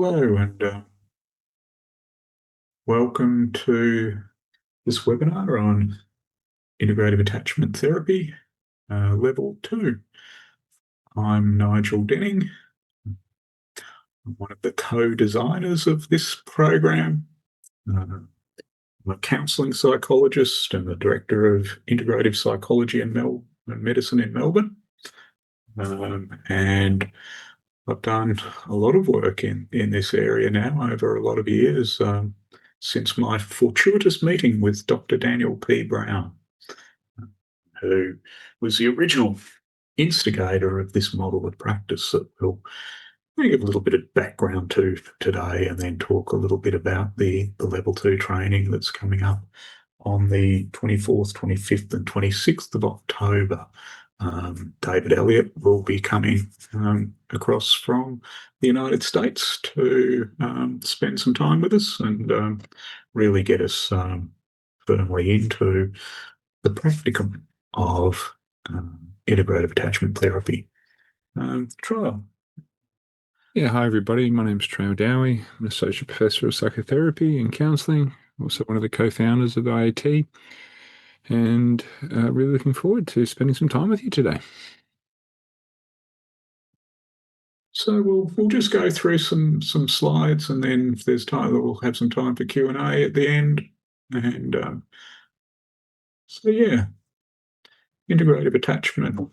Hello and welcome to this webinar on integrative attachment therapy, level 2. I'm Nigel Denning. I'm one of the co-designers of this program. I'm a counselling psychologist and the director of integrative psychology and medicine in Melbourne. And I've done a lot of work in this area now over a lot of years, since my fortuitous meeting with Dr. Daniel P. Brown, who was the original instigator of this model of practice that we'll give a little bit of background to today, and then talk a little bit about the level 2 training that's coming up on the 24th, 25th and 26th of October. David Elliott will be coming across from the United States to spend some time with us and really get us firmly into the practicum of integrative attachment therapy. Trial. Yeah, hi everybody. My name's Trail Dowie. I'm an Associate Professor of Psychotherapy and Counselling, also one of the co-founders of the IAT, and really looking forward to spending some time with you today. So we'll just go through some slides, and then if there's time, we'll have some time for Q&A at the end. And so yeah, integrative attachment.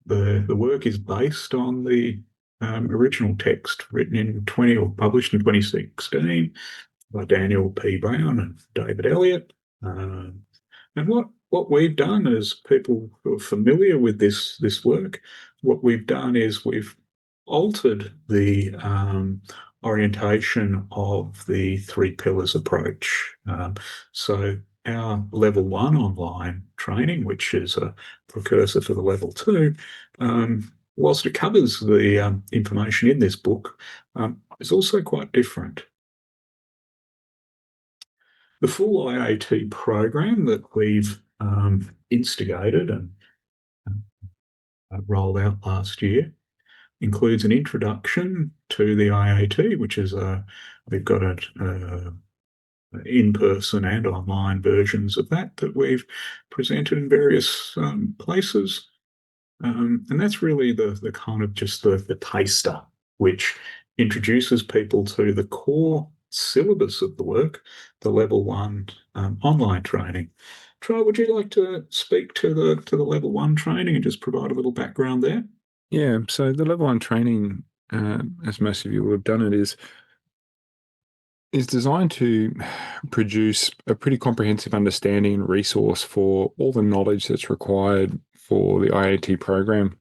The work is based on the original text written in published in 2016 by Daniel P. Brown and David Elliott. And what we've done, as people who are familiar with this work, what we've done is we've altered the orientation of the 3 pillars approach. So our level 1 online training, which is a precursor for the level 2, whilst it covers the information in this book, is also quite different. The full IAT program that we've instigated and rolled out last year includes an introduction to the IAT, which is we've got an in-person and online versions of that we've presented in various places. And that's really the kind of just the taster, which introduces people to the core syllabus of the work, the level 1 online training. Troy, would you like to speak to the level 1 training and just provide a little background there? Yeah, so the level 1 training, as most of you will have done it, is designed to produce a pretty comprehensive understanding and resource for all the knowledge that's required for the IAT program.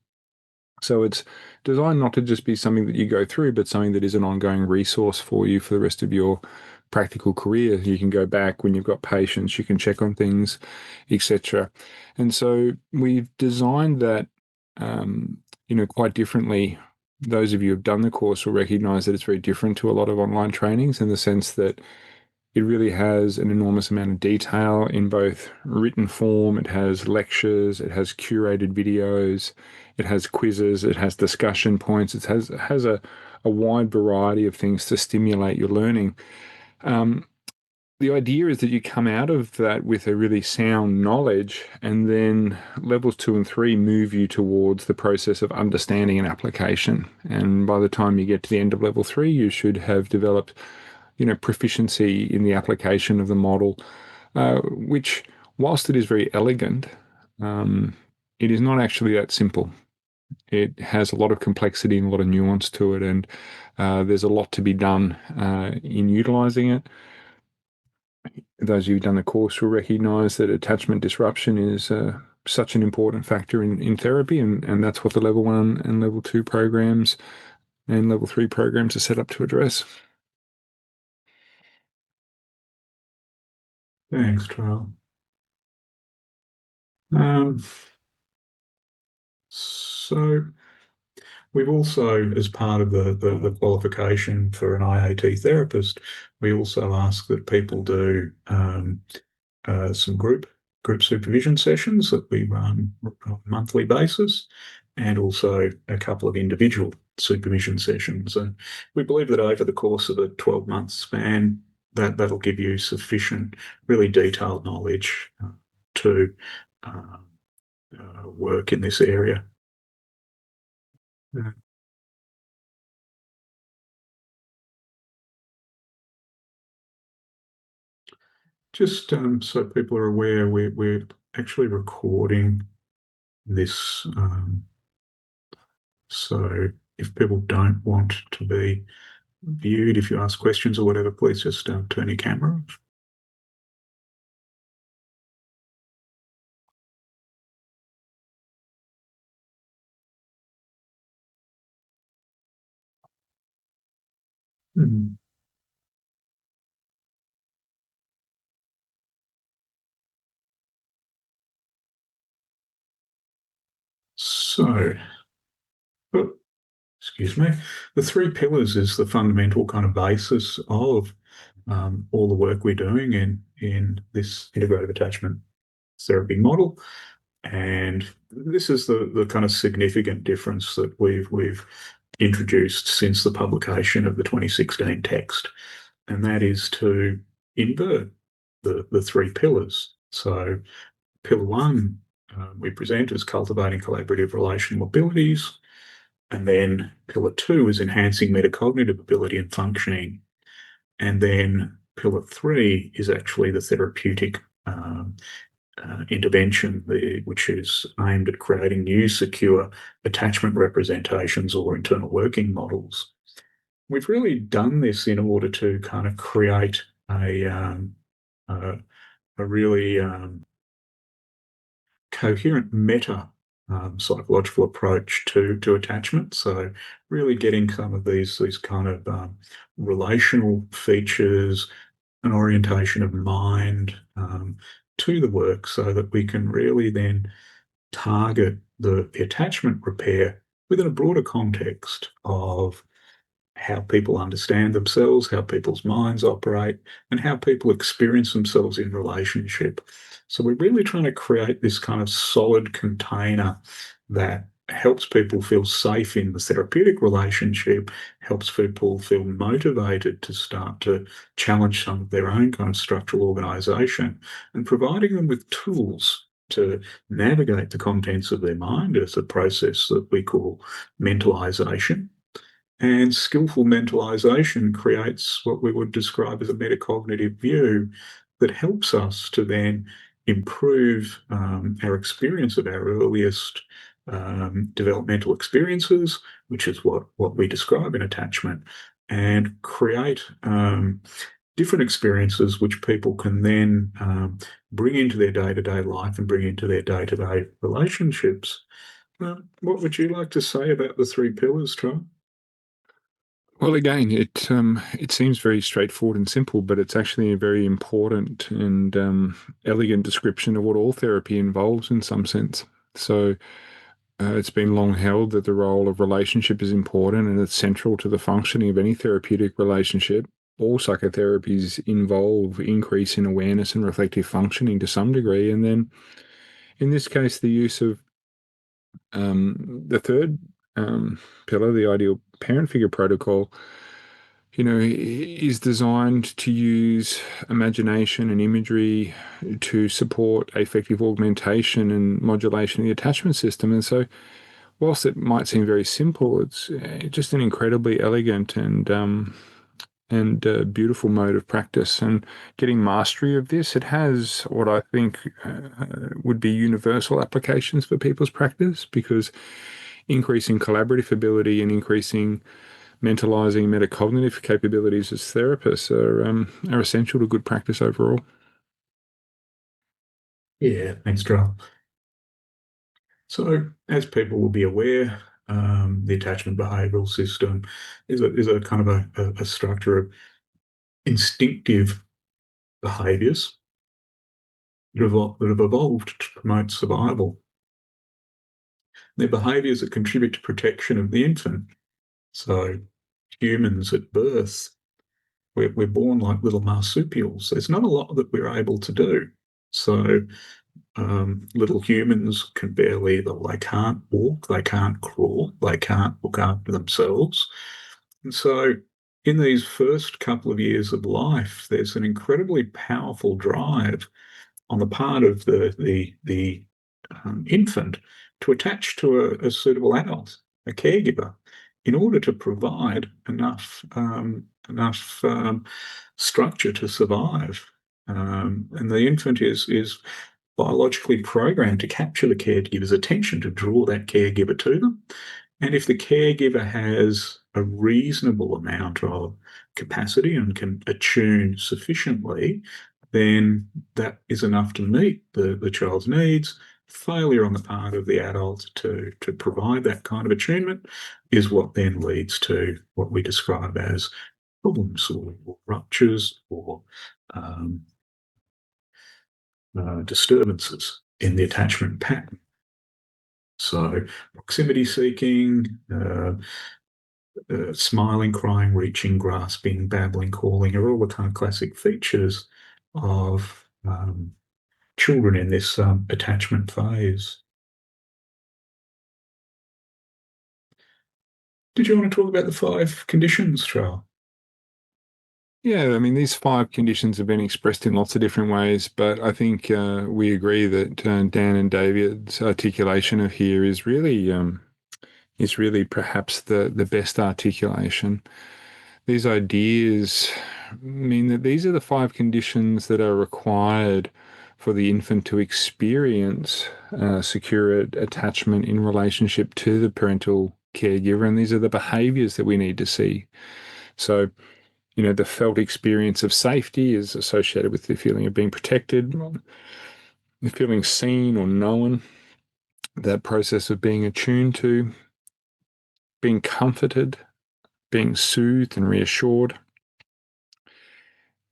So it's designed not to just be something that you go through, but something that is an ongoing resource for you for the rest of your practical career. You can go back when you've got patients, you can check on things, etc. And so we've designed that, quite differently. Those of you who've done the course will recognize that it's very different to a lot of online trainings in the sense that it really has an enormous amount of detail in both written form. It has lectures, it has curated videos, it has quizzes, it has discussion points, it has a wide variety of things to stimulate your learning. The idea is that you come out of that with a really sound knowledge, and then levels 2 and 3 move you towards the process of understanding and application. And by the time you get to the end of level 3, you should have developed proficiency in the application of the model, which, whilst it is very elegant, it is not actually that simple. It has a lot of complexity and a lot of nuance to it, and there's a lot to be done in utilizing it. Those of you who've done the course will recognize that attachment disruption is such an important factor in therapy, and that's what the level 1 and level 2 programs and level 3 programs are set up to address. Thanks, Trial. So we've also, as part of the qualification for an IAT therapist, we also ask that people do some group group supervision sessions that we run on a monthly basis, and also a couple of individual supervision sessions. And we believe that over the course of a 12-month span, that'll give you sufficient, really detailed knowledge to work in this area. Just so people are aware, we're actually recording this. So if people don't want to be viewed, if you ask questions or whatever, please just turn your camera off. Mm. So, oh, excuse me, the three pillars is the fundamental kind of basis of all the work we're doing in this integrative attachment therapy model. And this is the kind of significant difference that we've introduced since the publication of the 2016 text, and that is to invert the three pillars. So pillar one we present as cultivating collaborative relational abilities, and then pillar two is enhancing metacognitive ability and functioning, and then pillar three is actually the therapeutic intervention, which is aimed at creating new secure attachment representations or internal working models. We've really done this in order to kind of create a really coherent meta psychological approach to attachment. So really getting some of these kind of relational features, an orientation of mind to the work, so that we can really then target the attachment repair within a broader context of how people understand themselves, how people's minds operate, and how people experience themselves in relationship. So we're really trying to create this kind of solid container that helps people feel safe in the therapeutic relationship, helps people feel motivated to start to challenge some of their own kind of structural organization, and providing them with tools to navigate the contents of their mind as a process that we call mentalization. And skillful mentalization creates what we would describe as a metacognitive view that helps us to then improve our experience of our earliest developmental experiences, which is what we describe in attachment, and create different experiences which people can then bring into their day-to-day life and bring into their day-to-day relationships. What would you like to say about the three pillars, Tom? Well, again, it seems very straightforward and simple, but it's actually a very important and elegant description of what all therapy involves in some sense. So it's been long held that the role of relationship is important and it's central to the functioning of any therapeutic relationship. All psychotherapies involve increase in awareness and reflective functioning to some degree, and then in this case, the use of the third pillar, the ideal parent figure protocol, is designed to use imagination and imagery to support effective augmentation and modulation of the attachment system. And so, whilst it might seem very simple, it's just an incredibly elegant and beautiful mode of practice. And getting mastery of this, it has what I think would be universal applications for people's practice, because increasing collaborative ability and increasing mentalizing metacognitive capabilities as therapists are essential to good practice overall. Yeah, thanks, Joel. So, as people will be aware, the attachment behavioral system is a kind of a structure of instinctive behaviors that have evolved to promote survival. They're behaviors that contribute to protection of the infant. So, humans at birth, we're born like little marsupials. There's not a lot that we're able to do. So little humans can barely, they can't walk, they can't crawl, they can't look after themselves. And so, in these first couple of years of life, there's an incredibly powerful drive on the part of the infant to attach to a suitable adult, a caregiver, in order to provide enough structure to survive. And the infant is biologically programmed to capture the caregiver's attention, to draw that caregiver to them. And if the caregiver has a reasonable amount of capacity and can attune sufficiently, then that is enough to meet the child's needs. Failure on the part of the adult to provide that kind of attunement is what then leads to what we describe as problems or ruptures or um, disturbances in the attachment pattern. So, proximity seeking, smiling, crying, reaching, grasping, babbling, calling are all the kind of classic features of children in this attachment phase. Did you want to talk about the 5 conditions, Charles? Yeah, I mean, these 5 conditions have been expressed in lots of different ways, but I think we agree that Dan and David's articulation of here is really perhaps the best articulation. These ideas mean that these are the 5 conditions that are required for the infant to experience secure attachment in relationship to the parental caregiver, and these are the behaviors that we need to see. So, the felt experience of safety is associated with the feeling of being protected, the feeling seen or known, that process of being attuned to, being comforted, being soothed and reassured,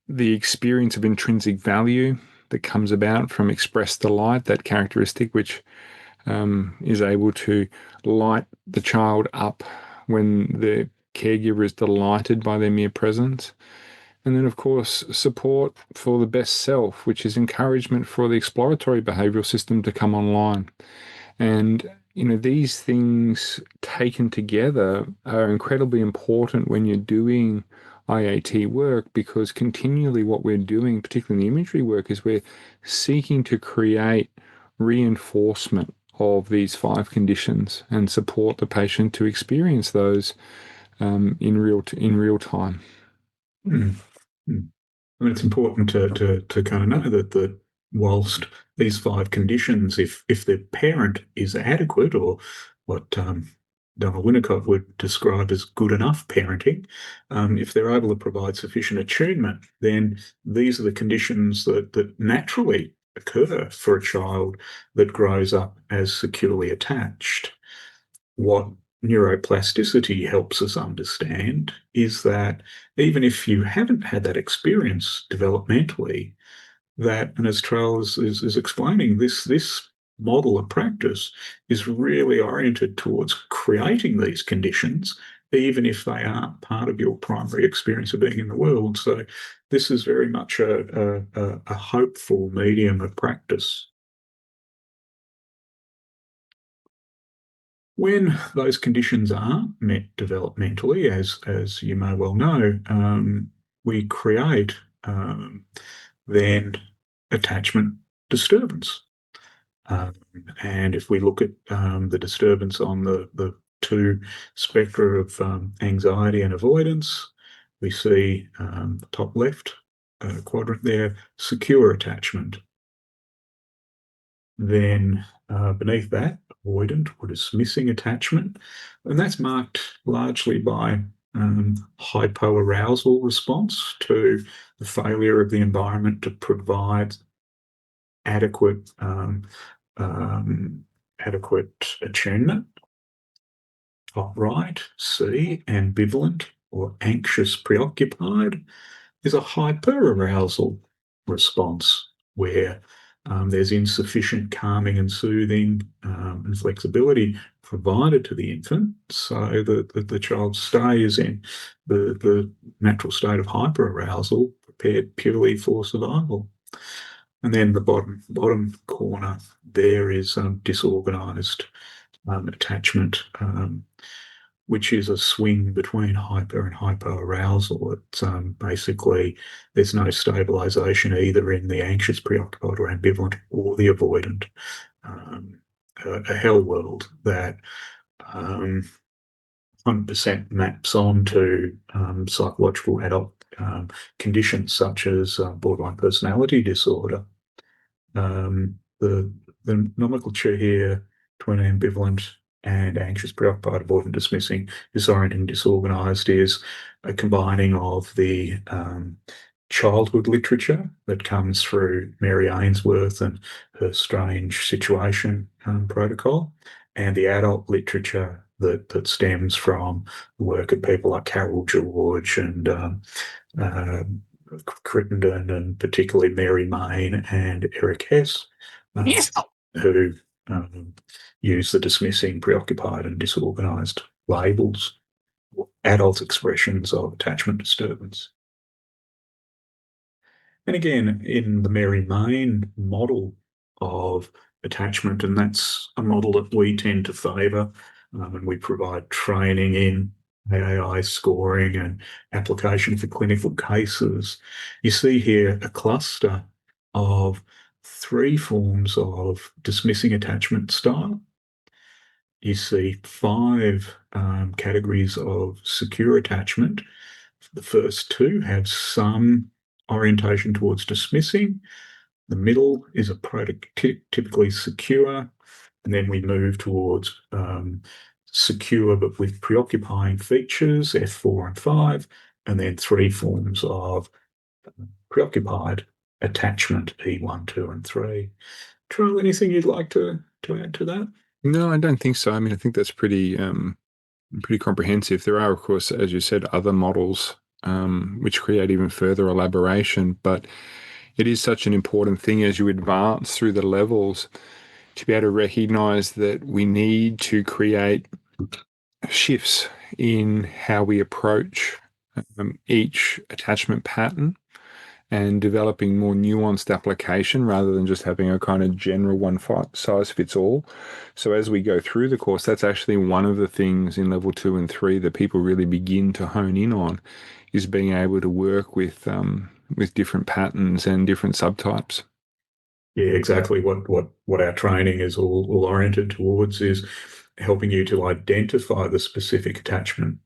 the experience of intrinsic value that comes about from expressed delight, that characteristic which is able to light the child up when the caregiver is delighted by their mere presence. And then, of course, support for the best self, which is encouragement for the exploratory behavioral system to come online. And, these things taken together are incredibly important when you're doing IAT work, because continually what we're doing, particularly in the imagery work, is we're seeking to create reinforcement of these 5 conditions and support the patient to experience those in real time. Mm. Mm. I mean, it's important to kind of know that whilst these 5 conditions, if the parent is adequate, or what Donald Winnicott would describe as good enough parenting, if they're able to provide sufficient attunement, then these are the conditions that naturally occur for a child that grows up as securely attached. What neuroplasticity helps us understand is that even if you haven't had that experience developmentally, that, and as Charles is explaining, this model of practice is really oriented towards creating these conditions, even if they aren't part of your primary experience of being in the world. So this is very much a hopeful medium of practice. When those conditions are met developmentally, as you may well know, we create then attachment disturbance. Um, and if we look at the disturbance on the 2 spectra of anxiety and avoidance, we see the top left quadrant there, secure attachment. Then beneath that, avoidant or dismissing attachment. And that's marked largely by hypoarousal response to the failure of the environment to provide adequate adequate attunement. Top right, C, ambivalent or anxious preoccupied, is a hyperarousal response where there's insufficient calming and soothing and flexibility provided to the infant, so that the child stays in the natural state of hyperarousal, prepared purely for survival. And then the bottom corner there is disorganized attachment, which is a swing between hyper and hypoarousal. It's basically there's no stabilization either in the anxious, preoccupied, or ambivalent, or the avoidant. A hell world that 100% maps onto psychological adult conditions such as borderline personality disorder. The nomenclature here between ambivalent and anxious, preoccupied, avoidant, dismissing, disorienting, disorganized is a combining of the childhood literature that comes through Mary Ainsworth and her strange situation protocol, and the adult literature that stems from the work of people like Carol George and uh, Crittenden, and particularly Mary Main and Eric Hess, Yes. who use the dismissing, preoccupied, and disorganized labels, adult expressions of attachment disturbance. And again, in the Mary Main model of attachment, and that's a model that we tend to favour, and we provide training in AAI scoring and application for clinical cases. You see here a cluster of 3 forms of dismissing attachment style. You see 5 categories of secure attachment. The first 2 have some orientation towards dismissing. The middle is a prototypically secure, and then we move towards secure but with preoccupying features, F4 and 5, and then 3 forms of preoccupied attachment, E1, 2, and 3. Charles, anything you'd like to add to that? No, I don't think so. I mean, I think that's pretty comprehensive. There are, of course, as you said, other models which create even further elaboration, but it is such an important thing as you advance through the levels to be able to recognize that we need to create shifts in how we approach each attachment pattern and developing more nuanced application rather than just having a kind of general one size fits all. So as we go through the course, that's actually one of the things in level 2 and 3 that people really begin to hone in on, is being able to work with different patterns and different subtypes. Yeah, exactly. What our training is all oriented towards is helping you to identify the specific attachment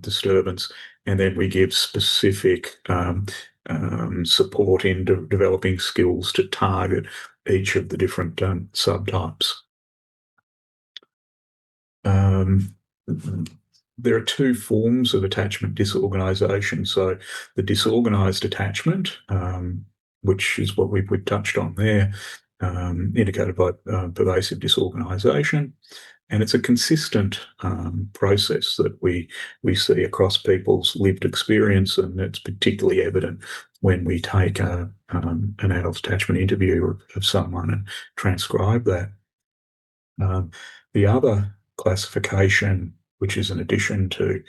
disturbance, and then we give specific support in developing skills to target each of the different subtypes. Um, there are 2 forms of attachment disorganization. So the disorganized attachment, which is what we've touched on there, indicated by pervasive disorganization. And it's a consistent process that we see across people's lived experience, and it's particularly evident when we take an adult attachment interview of someone and transcribe that. The other classification, which is an addition to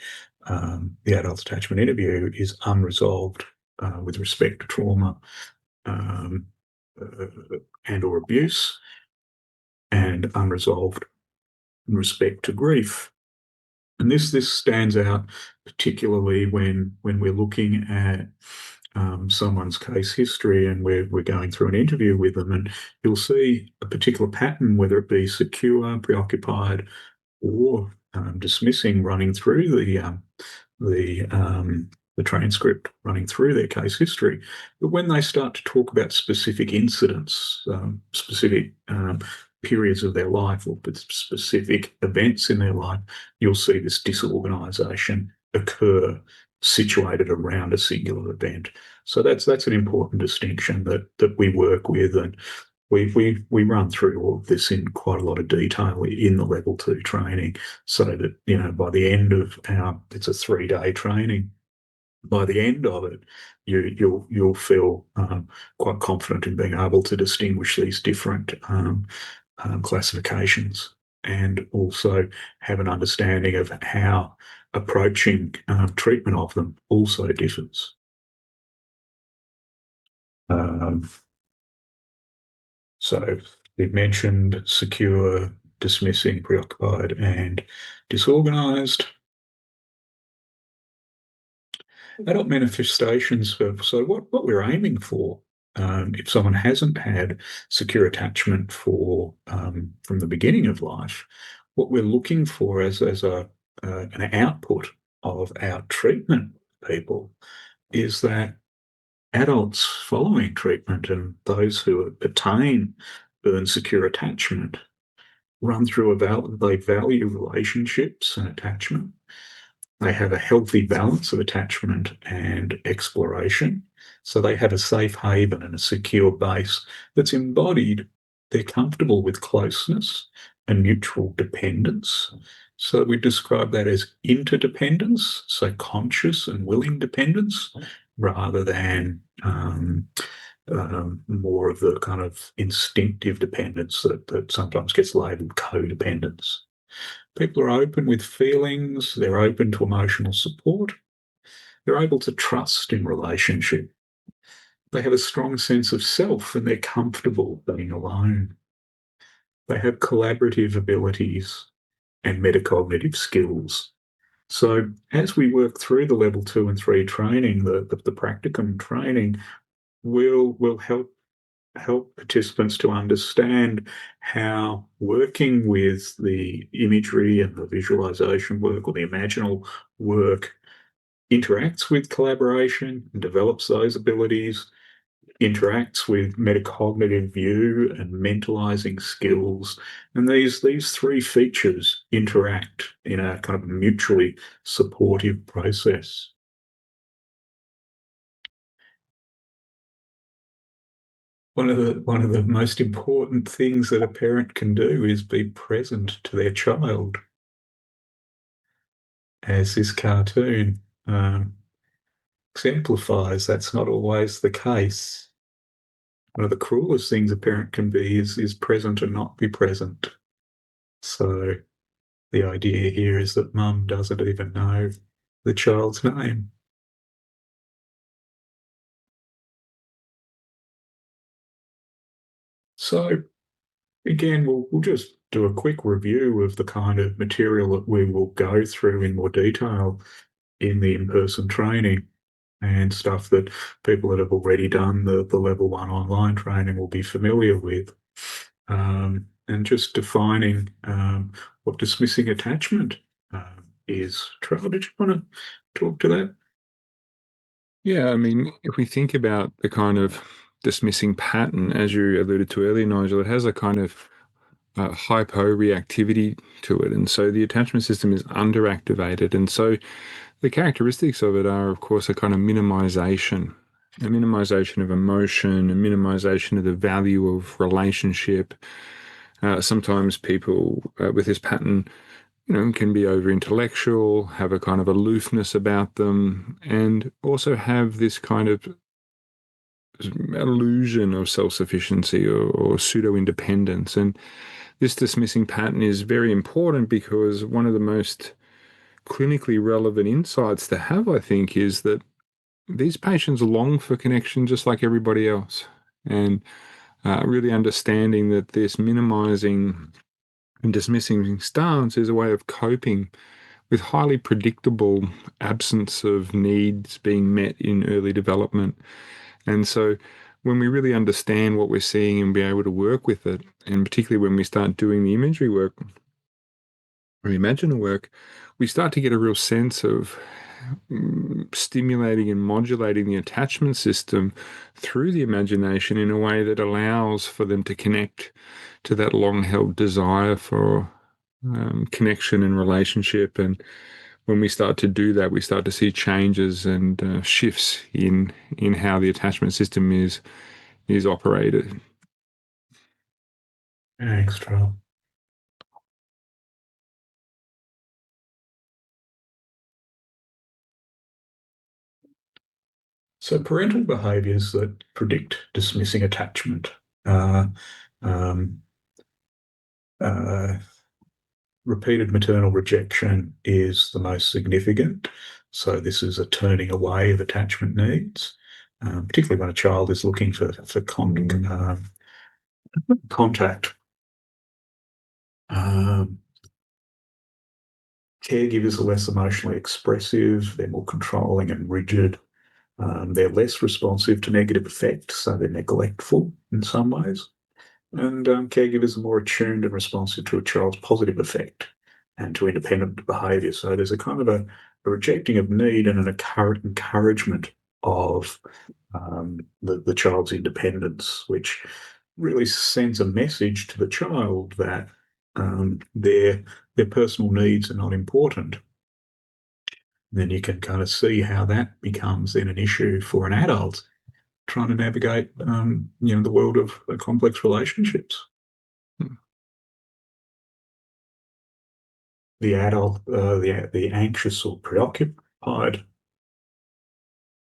the adult attachment interview, is unresolved with respect to trauma um, and or abuse, and unresolved in respect to grief. And this stands out particularly when we're looking at someone's case history and we're going through an interview with them, and you'll see a particular pattern, whether it be secure, preoccupied, or dismissing, running through the the transcript, running through their case history. But when they start to talk about specific incidents, specific periods of their life, or specific events in their life, you'll see this disorganisation occur situated around a singular event. So that's an important distinction that we work with, and we run through all of this in quite a lot of detail in the level 2 training, so that by the end of it's a 3-day training. By the end of it, you'll feel quite confident in being able to distinguish these different classifications, and also have an understanding of how approaching treatment of them also differs. Um, So we mentioned secure, dismissing, preoccupied, and disorganized. Adult manifestations. So what we're aiming for, if someone hasn't had secure attachment from the beginning of life, what we're looking for as an output of our treatment people is that adults following treatment and those who attain earn secure attachment run through they value relationships and attachment. They have a healthy balance of attachment and exploration. So they have a safe haven and a secure base that's embodied. They're comfortable with closeness and mutual dependence. So we describe that as interdependence, so conscious and willing dependence, rather than more of the kind of instinctive dependence that sometimes gets labeled codependence. People are open with feelings, they're open to emotional support, they're able to trust in relationship. They have a strong sense of self and they're comfortable being alone. They have collaborative abilities and metacognitive skills. So as we work through the level 2 and 3 training, the practicum training, will help participants to understand how working with the imagery and the visualization work or the imaginal work interacts with collaboration and develops those abilities, interacts with metacognitive view and mentalizing skills. And these three features interact in a kind of mutually supportive process. One of the most important things that a parent can do is be present to their child, as this cartoon exemplifies. That's not always the case. One of the cruelest things a parent can be is present and not be present. So the idea here is that mum doesn't even know the child's name. So again, we'll just do a quick review of the kind of material that we will go through in more detail in the in-person training, and stuff that people that have already done the level 1 online training will be familiar with. And just defining what dismissing attachment is. Trevor, did you want to talk to that? Yeah, I mean, if we think about the kind of dismissing pattern, as you alluded to earlier, Nigel, it has a kind of hypo-reactivity to it. And so the attachment system is underactivated. And so the characteristics of it are, of course, a kind of a minimization of emotion, a minimization of the value of relationship. Sometimes people with this pattern, can be over intellectual, have a kind of aloofness about them, and also have this kind of illusion of self sufficiency or pseudo independence. And this dismissing pattern is very important because one of the most clinically relevant insights to have, I think, is that these patients long for connection just like everybody else. And really understanding that this minimizing and dismissing stance is a way of coping with highly predictable absence of needs being met in early development. And so when we really understand what we're seeing and be able to work with it, and particularly when we start doing the imagery work or imaginer work, we start to get a real sense of stimulating and modulating the attachment system through the imagination in a way that allows for them to connect to that long held desire for connection and relationship. And when we start to do that, we start to see changes and shifts in how the attachment system is operated. Extra. So parental behaviours that predict dismissing attachment are um, uh, repeated maternal rejection is the most significant. So this is a turning away of attachment needs, particularly when a child is looking for Contact. Caregivers are less emotionally expressive, they're more controlling and rigid. They're less responsive to negative effects, so they're neglectful in some ways. And caregivers are more attuned and responsive to a child's positive effect and to independent behaviour. So there's a kind of a rejecting of need and an encouragement of the child's independence, which really sends a message to the child that their personal needs are not important. Then you can kind of see how that becomes then an issue for an adult trying to navigate, the world of complex relationships. Hmm. The adult, the anxious or preoccupied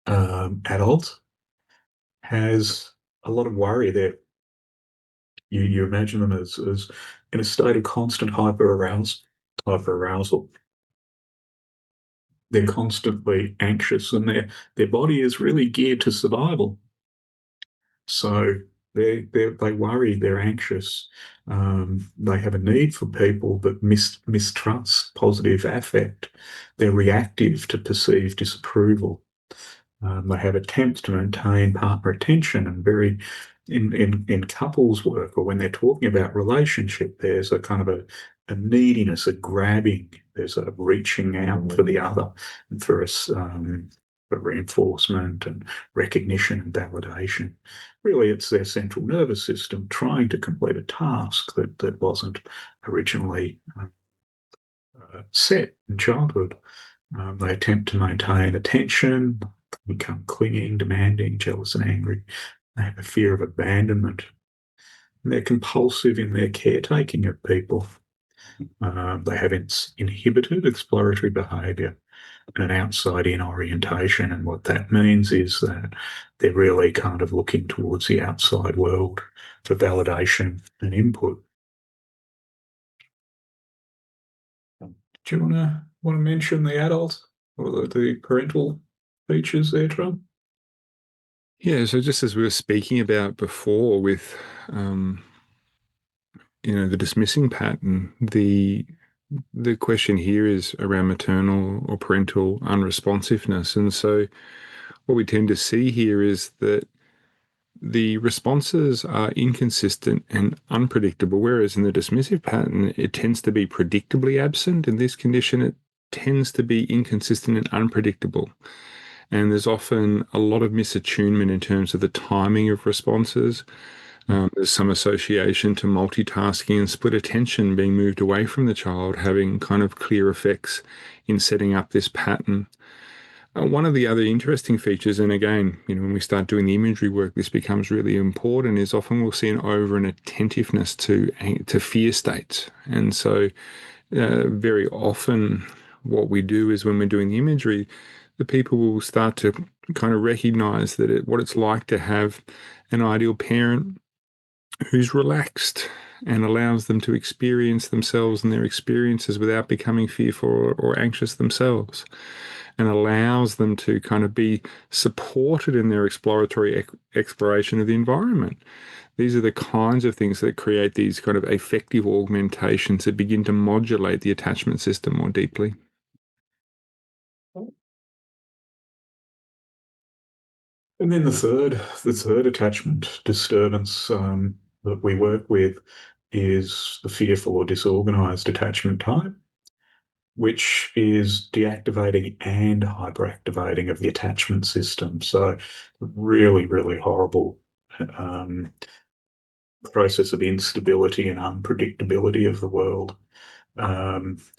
adult has a lot of worry there. You imagine them as in a state of constant hyperarousal. They're constantly anxious, and their body is really geared to survival. So they worry, they're anxious, they have a need for people, but mistrust positive affect. They're reactive to perceived disapproval. They have attempts to maintain partner attention, and very in couples work or when they're talking about relationship, there's a kind of a neediness, a grabbing, there's a reaching out for the other and for reinforcement and recognition and validation. Really, it's their central nervous system trying to complete a task that wasn't originally set in childhood. They attempt to maintain attention, become clinging, demanding, jealous, and angry. They have a fear of abandonment. And they're compulsive in their caretaking of people. They have inhibited exploratory behaviour and an outside in orientation. And what that means is that they're really kind of looking towards the outside world for validation and input. Do you want to mention the adult or the parental features there, Trump? Yeah, so just as we were speaking about before with, um, the dismissing pattern, the question here is around maternal or parental unresponsiveness. And so what we tend to see here is that the responses are inconsistent and unpredictable, whereas in the dismissive pattern, it tends to be predictably absent. In this condition, it tends to be inconsistent and unpredictable. And there's often a lot of misattunement in terms of the timing of responses. There's some association to multitasking and split attention being moved away from the child, having kind of clear effects in setting up this pattern. One of the other interesting features, and again, when we start doing the imagery work, this becomes really important, is often we'll see an over and attentiveness to fear states. And so very often what we do is when we're doing the imagery, the people will start to kind of recognize that what it's like to have an ideal parent who's relaxed and allows them to experience themselves and their experiences without becoming fearful or anxious themselves, and allows them to kind of be supported in their exploratory exploration of the environment. These are the kinds of things that create these kind of affective augmentations that begin to modulate the attachment system more deeply. And then the third attachment disturbance that we work with is the fearful or disorganized attachment type, which is deactivating and hyperactivating of the attachment system. So really, really horrible um, process of instability and unpredictability of the world.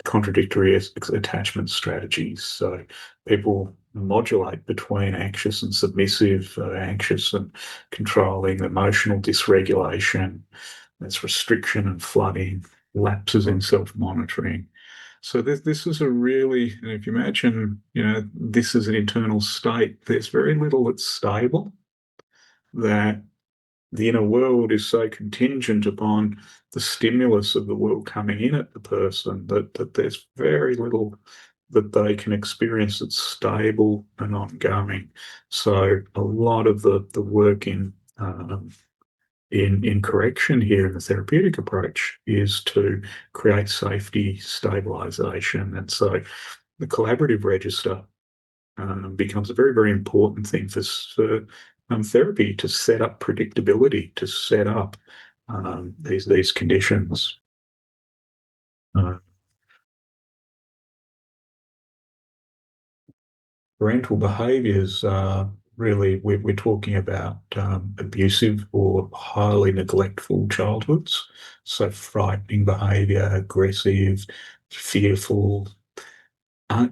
Contradictory attachment strategies. So people modulate between anxious and submissive, anxious and controlling, emotional dysregulation, there's restriction and flooding, lapses in self-monitoring. So this is a really, if you imagine, this is an internal state, there's very little that's stable, that the inner world is so contingent upon the stimulus of the world coming in at the person that there's very little that they can experience that's stable and ongoing. So a lot of the work in in correction here in the therapeutic approach is to create safety stabilization. And so the collaborative register becomes a very, very important thing for therapy to set up predictability, to set up these conditions. Uh, Parental behaviours really, we're talking about abusive or highly neglectful childhoods. So frightening behaviour, aggressive, fearful,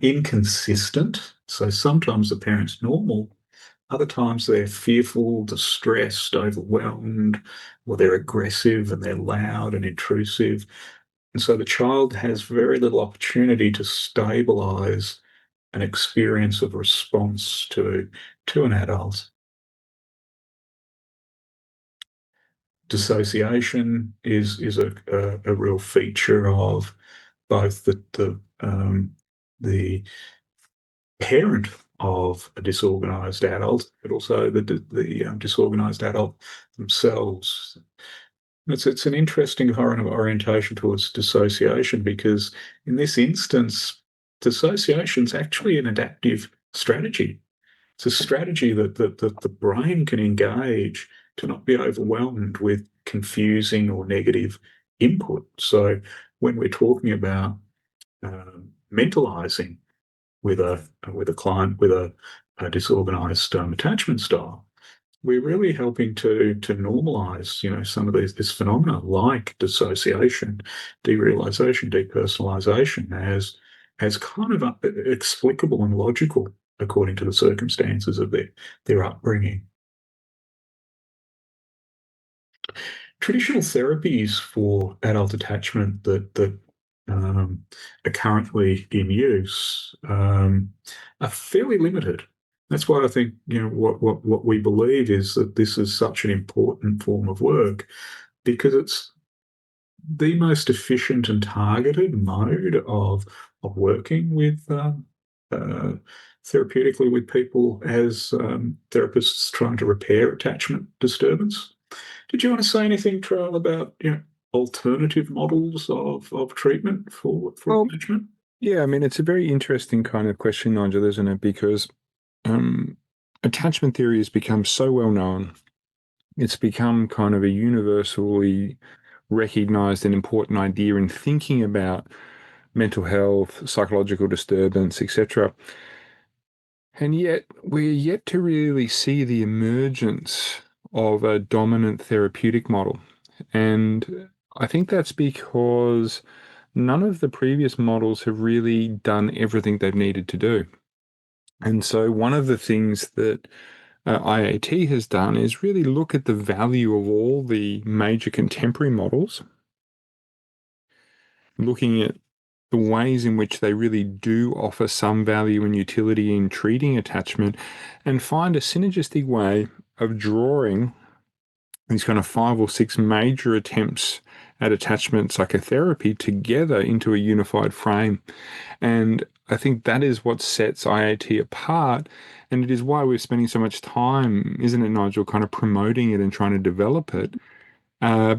inconsistent. So sometimes the parent's normal, other times they're fearful, distressed, overwhelmed, or they're aggressive and they're loud and intrusive. And so the child has very little opportunity to stabilize an experience of response to an adult. Dissociation is a real feature of both the parent of a disorganized adult, but also the disorganized adult themselves. It's an interesting orientation towards dissociation because in this instance, dissociation is actually an adaptive strategy. It's a strategy that the brain can engage to not be overwhelmed with confusing or negative input. So when we're talking about mentalizing with a client with a disorganized attachment style, we're really helping to normalize, some of this phenomena like dissociation, derealization, depersonalization as kind of explicable and logical according to the circumstances of their upbringing. Traditional therapies for adult attachment that are currently in use are fairly limited. That's why I think what we believe is that this is such an important form of work because it's the most efficient and targeted mode of working with uh, therapeutically with people as therapists trying to repair attachment disturbance. Did you want to say anything, Trail, about alternative models of treatment for Well, attachment? yeah, I mean, it's a very interesting kind of question, Nigel, isn't it? Because um, attachment theory has become so well known. It's become kind of a universally recognized and important idea in thinking about mental health, psychological disturbance, etc. And yet, we're yet to really see the emergence of a dominant therapeutic model. And I think that's because none of the previous models have really done everything they've needed to do. And so, one of the things that IAT has done is really look at the value of all the major contemporary models, looking at the ways in which they really do offer some value and utility in treating attachment, and find a synergistic way of drawing these kind of 5 or 6 major attempts at attachment psychotherapy together into a unified frame. And I think that is what sets IAT apart. And it is why we're spending so much time, isn't it, Nigel, kind of promoting it and trying to develop it,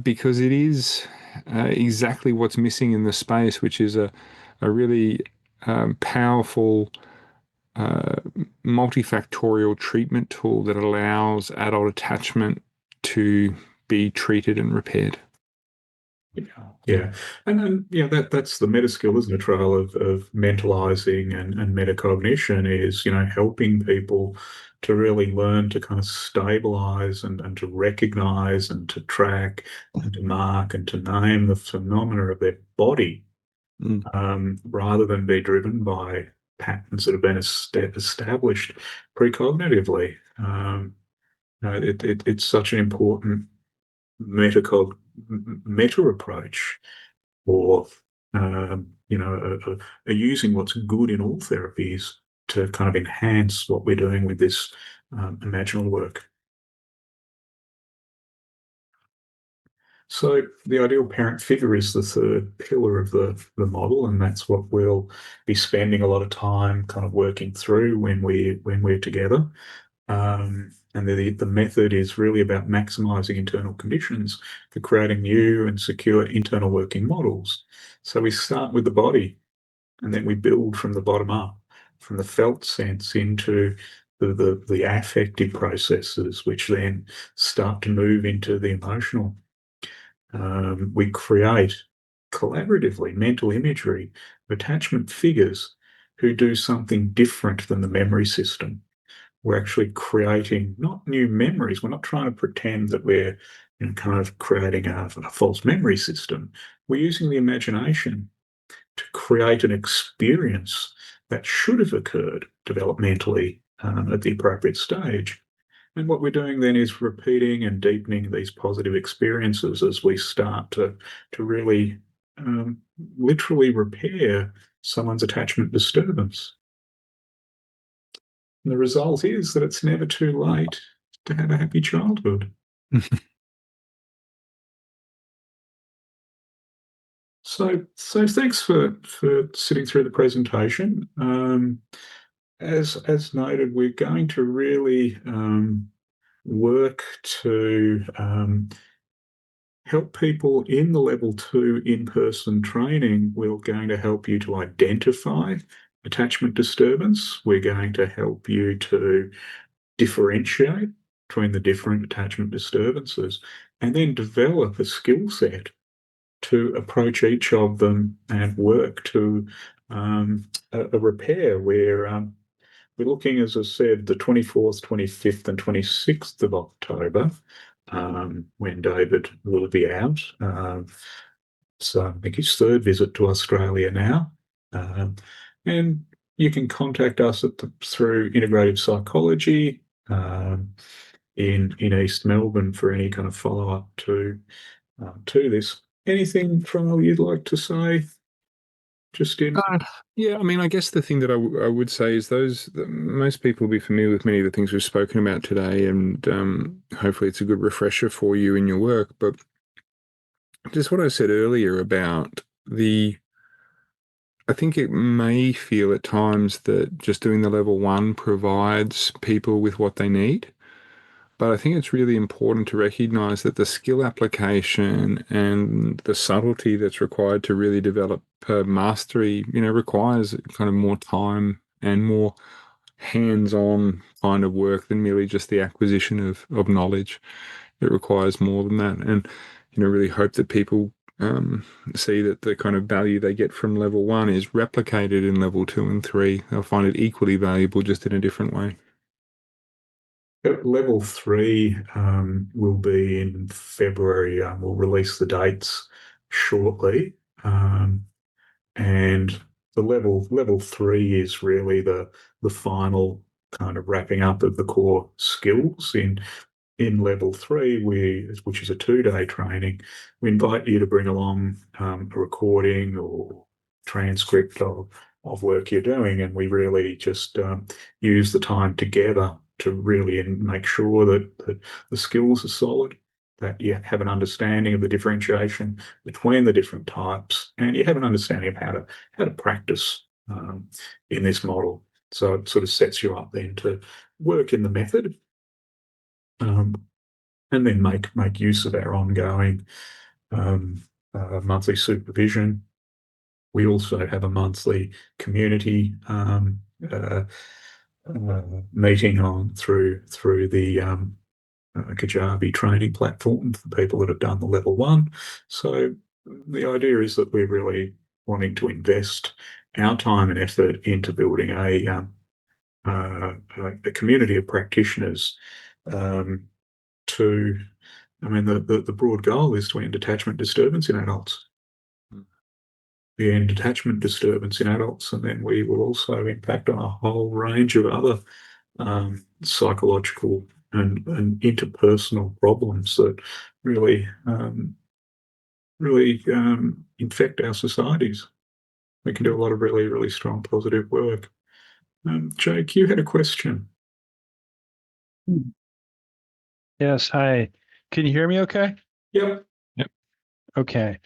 because it is exactly what's missing in the space, which is a really powerful uh, multifactorial treatment tool that allows adult attachment to be treated and repaired. Yeah, yeah, and then that's the meta skill, isn't it? Trail of mentalizing and metacognition is helping people to really learn to kind of stabilize and to recognize and to track and to mark and to name the phenomena of their body Mm. rather than be driven by patterns that have been established precognitively. It's such an important metacog meta approach or are using what's good in all therapies to kind of enhance what we're doing with this imaginal work. So the ideal parent figure is the third pillar of the model, and that's what we'll be spending a lot of time kind of working through when we're together. And the method is really about maximizing internal conditions for creating new and secure internal working models. So we start with the body, and then we build from the bottom up, from the felt sense into the affective processes, which then start to move into the emotional. We create collaboratively mental imagery of attachment figures who do something different than the memory system. We're actually creating not new memories. We're not trying to pretend that we're kind of creating a false memory system. We're using the imagination to create an experience that should have occurred developmentally at the appropriate stage. And what we're doing then is repeating and deepening these positive experiences as we start to really um, literally repair someone's attachment disturbance. And the result is that it's never too late to have a happy childhood. So thanks for sitting through the presentation. As noted, we're going to really work to help people in the level 2 in-person training. We're going to help you to identify attachment disturbance. We're going to help you to differentiate between the different attachment disturbances and then develop a skill set to approach each of them and work to a repair where we're looking, as I said, the 24th, 25th, and 26th of October, when David will be out. So I think his third visit to Australia now. And you can contact us through Integrative Psychology in East Melbourne for any kind of follow-up to this. Anything from you'd like to say, Justin? Uh, yeah, I mean, I guess the thing that I would say is that most people will be familiar with many of the things we've spoken about today, and hopefully it's a good refresher for you in your work. But just what I said earlier about I think it may feel at times that just doing the level 1 provides people with what they need. But I think it's really important to recognize that the skill application and the subtlety that's required to really develop mastery, requires kind of more time and more hands-on kind of work than merely just the acquisition of knowledge. It requires more than that. And, really hope that people see that the kind of value they get from level 1 is replicated in level 2 and 3. They'll find it equally valuable, just in a different way. Level 3 will be in February. We'll release the dates shortly. And the level 3 is really the final kind of wrapping up of the core skills. In level 3, which is a 2-day training, we invite you to bring along a recording or transcript of work you're doing, and we really just use the time together to really make sure that the skills are solid, that you have an understanding of the differentiation between the different types, and you have an understanding of how to practice in this model. So it sort of sets you up then to work in the method, um, and then make use of our ongoing monthly supervision. We also have a monthly community meeting through the Kajabi training platform for people that have done the level 1. So the idea is that we're really wanting to invest our time and effort into building a community of practitioners to, I mean, the broad goal is to end attachment disturbance in adults. We end attachment disturbance in adults, and then we will also impact on a whole range of other psychological and interpersonal problems that really infect our societies. We can do a lot of really, really strong positive work. Jake, you had a question. Yes, hi. Can you hear me okay? Yep. Yep. Okay.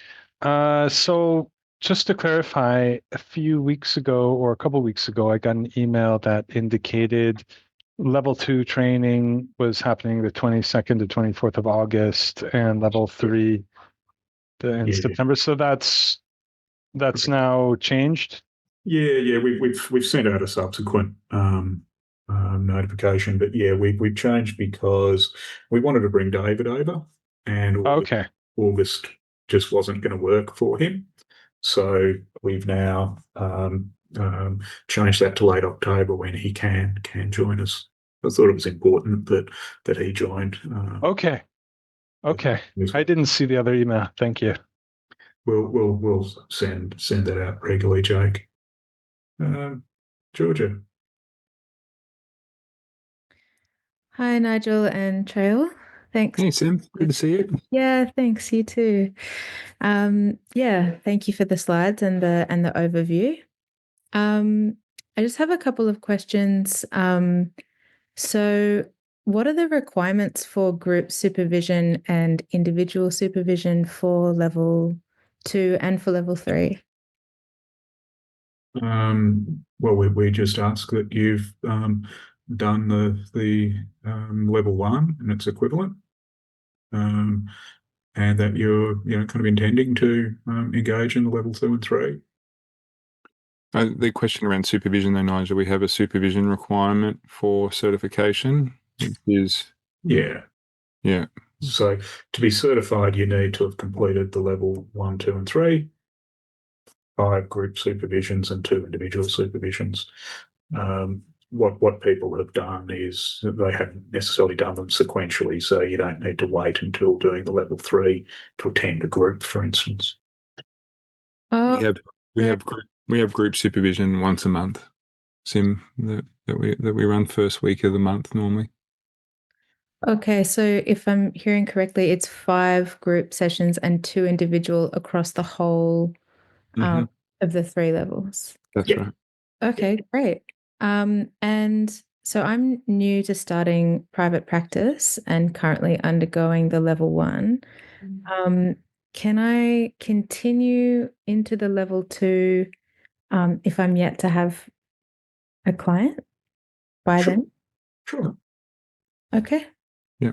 So just to clarify, a few weeks ago or a couple weeks ago, I got an email that indicated level 2 training was happening the 22nd to 24th of August, and level 3 in Yeah. September. So that's now changed. Yeah. We've sent out a subsequent notification, but yeah, we've changed because we wanted to bring David over, and Okay. August just wasn't going to work for him. So we've now changed that to late October when he can join us. I thought it was important that he joined. Okay. I didn't see the other email. Thank you. We'll send that out regularly, Jake. Georgia. Hi, Nigel and Trail. Thanks. Hey, Sam. Good to see you. Yeah, thanks. You too. Yeah, thank you for the slides and the overview. I just have a couple of questions. So what are the requirements for group supervision and individual supervision for level 2 and for level 3? Well, we just ask that you've done the level 1 and its equivalent, and that you're kind of intending to engage in the level 2 and 3. The question around supervision, though, Nigel, we have a supervision requirement for certification, which is Yeah. yeah. So to be certified, you need to have completed the level 1, 2, and 3, 5 group supervisions and 2 individual supervisions. What people have done is they haven't necessarily done them sequentially, so you don't need to wait until doing the level 3 to attend a group, for instance. Oh, We have group supervision once a month, Sim, that we run first week of the month normally. okay. So if I'm hearing correctly, it's 5 group sessions and 2 individual across the whole of the 3 levels. That's Yeah. right. Okay, great. And so I'm new to starting private practice and currently undergoing the level 1. Can I continue into the level 2 if I'm yet to have a client by Sure. then? Sure. Okay. Yeah.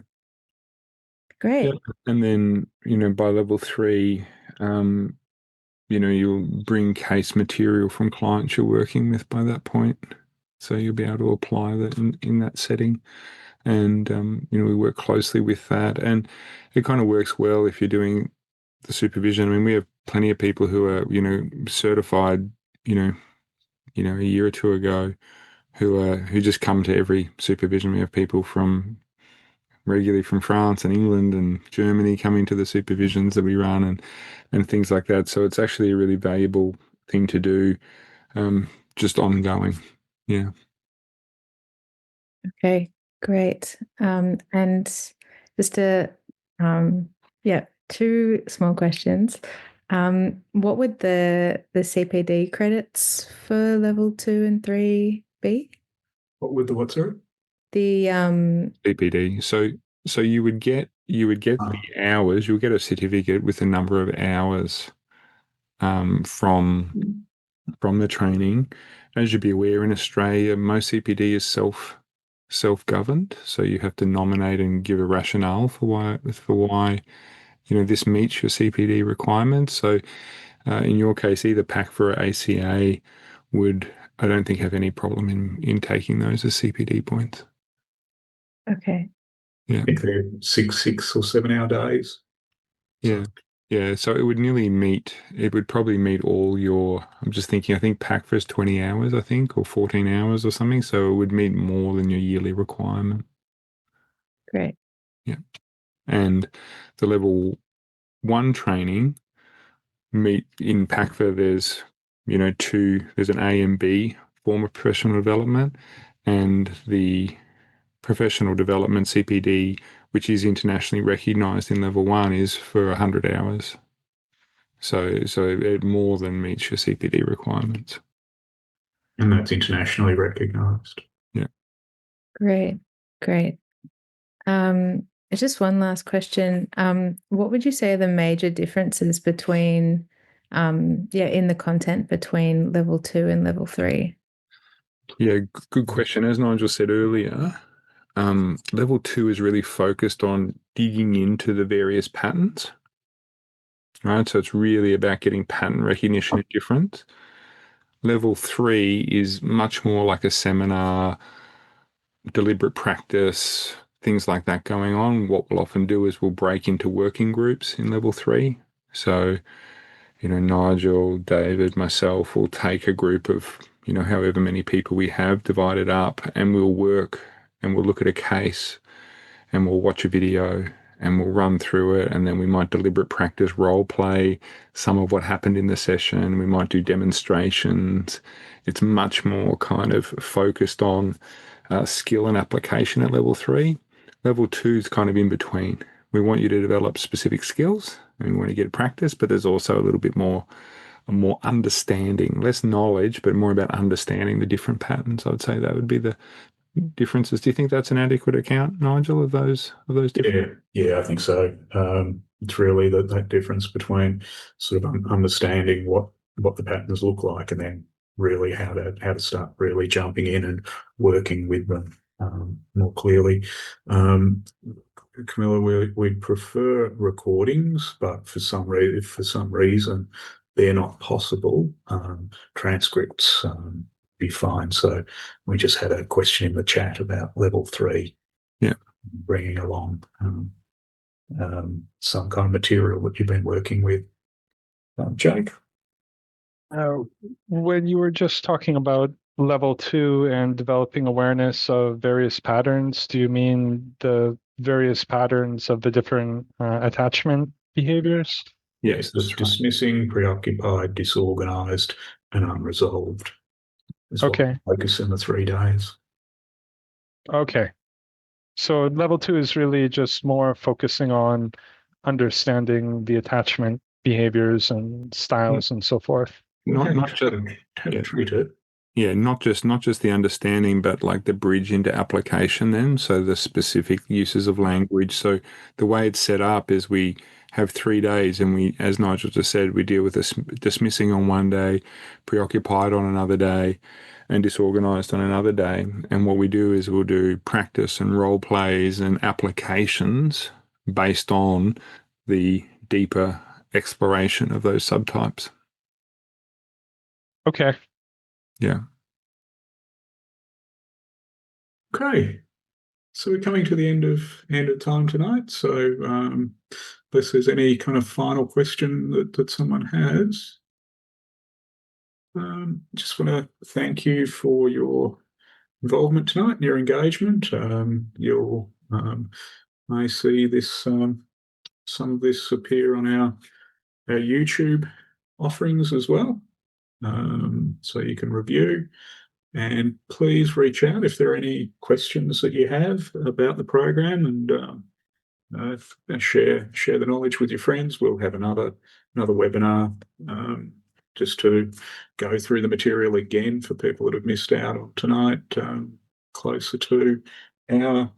Great. Yeah. And then, by level 3, you'll bring case material from clients you're working with by that point. So you'll be able to apply that in that setting. And, we work closely with that. And it kind of works well if you're doing the supervision. I mean, we have plenty of people who are, certified, a year or two ago who just come to every supervision. We have people regularly from France and England and Germany coming to the supervisions that we run and things like that. So it's actually a really valuable thing to do, just ongoing. Yeah. Okay, great. And just yeah, 2 small questions. What would the CPD credits for level 2 and 3 be? What would the what, sorry? The CPD. So you would get the hours. You'll get a certificate with a number of hours from the training. As you'd be aware, in Australia, most CPD is self-governed, so you have to nominate and give a rationale for why this meets your CPD requirements. So in your case, either PACFA or ACA would, I don't think, have any problem in taking those as CPD points. okay. Yeah. I think they're 6 or 7 hour days. Yeah. Yeah. So it would probably meet all your, I'm just thinking, I think PACFA is 20 hours, I think, or 14 hours or something. So it would meet more than your yearly requirement. Great. Yeah. And the level 1 training meet in PACFA, there's, there's an A and B form of professional development, and the professional development CPD, which is internationally recognized in level 1, is for 100 hours. So it more than meets your CPD requirements. And that's internationally recognised. Yeah. Great. Just one last question. What would you say are the major differences between in the content between level 2 and level 3? Yeah, good question. As Nigel said earlier, level 2 is really focused on digging into the various patterns, right? So it's really about getting pattern recognition of difference. Level 3 is much more like a seminar, deliberate practice, things like that going on. What we'll often do is we'll break into working groups in level 3. So, Nigel, David, myself will take a group of, however many people we have, divide it up, and we'll work and we'll look at a case and we'll watch a video and we'll run through it, and then we might deliberate practice role play some of what happened in the session. We might do demonstrations. It's much more kind of focused on skill and application at level 3. Level 2 is kind of in between. We want you to develop specific skills and we want to get practice, but there's also a little bit more understanding, less knowledge, but more about understanding the different patterns. I would say that would be the differences. Do you think that's an adequate account, Nigel, of those different? Yeah, I think so. It's really that difference between sort of understanding what the patterns look like, and then really how to start really jumping in and working with them more clearly. Camilla, we prefer recordings, but for some reason they're not possible. Transcripts be fine. So we just had a question in the chat about level 3. Yeah, bringing along some kind of material that you've been working with. Jake? When you were just talking about level 2 and developing awareness of various patterns, do you mean the various patterns of the different attachment behaviors? Yes, that's right. Dismissing, preoccupied, disorganized, and unresolved is what we focus in the 3 days. Okay. So level 2 is really just more focusing on understanding the attachment behaviors and styles and so forth. Not just how to treat it. Yeah, not just the understanding, but like the bridge into application then. So the specific uses of language. So the way it's set up is we have 3 days, and we, as Nigel just said, we deal with this dismissing on one day, preoccupied on another day, and disorganized on another day. And what we do is we'll do practice and role plays and applications based on the deeper exploration of those subtypes. Okay. Yeah. Okay. So we're coming to the end of time tonight. So unless there's any kind of final question that someone has, just want to thank you for your involvement tonight and your engagement. You'll may see this some of this appear on our YouTube offerings as well, so you can review. And please reach out if there are any questions that you have about the program, and share the knowledge with your friends. We'll have another webinar just to go through the material again for people that have missed out on tonight, closer to our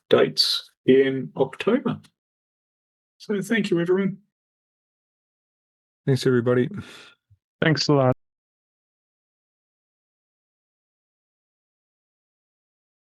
dates in October. So thank you, everyone. Thanks, everybody. Thanks a lot.